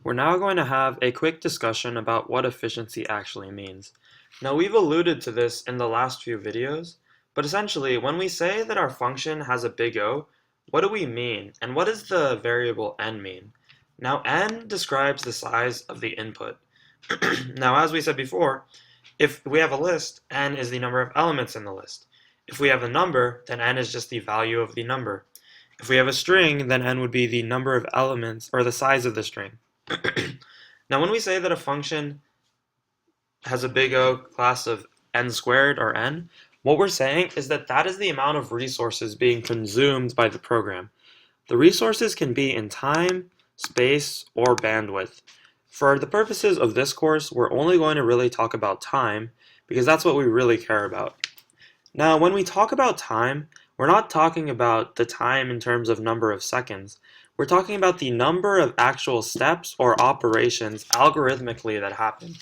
We're now going to have a quick discussion about what efficiency actually means. Now we've alluded to this in the last few videos, but essentially when we say that our function has a big O, what do we mean? And what does the variable n mean? Now n describes the size of the input. Now as we said before, if we have a list, n is the number of elements in the list. If we have a number, then n is just the value of the number. If we have a string, then n would be the number of elements, or the size of the string. Now when we say that a function has a big O class of n squared or n, what we're saying is that that is the amount of resources being consumed by the program. The resources can be in time, space, or bandwidth. For the purposes of this course, we're only going to really talk about time because that's what we really care about. Now, when we talk about time, we're not talking about the time in terms of number of seconds. We're talking about the number of actual steps or operations algorithmically that happen.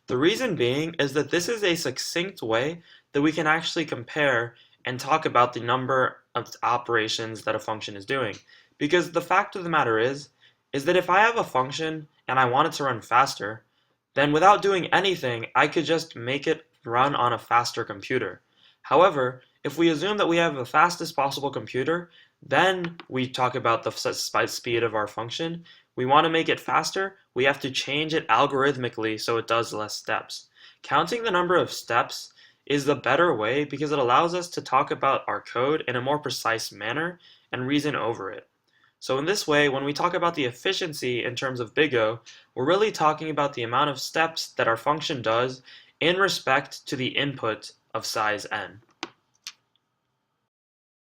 The reason being is that this is a succinct way that we can actually compare and talk about the number of operations that a function is doing. Because the fact of the matter is that if I have a function and I want it to run faster, then without doing anything, I could just make it run on a faster computer. However, if we assume that we have the fastest possible computer, then we talk about the speed of our function. We want to make it faster, we have to change it algorithmically so it does less steps. Counting the number of steps is the better way because it allows us to talk about our code in a more precise manner and reason over it. So in this way, when we talk about the efficiency in terms of big O, we're really talking about the amount of steps that our function does in respect to the input of size n.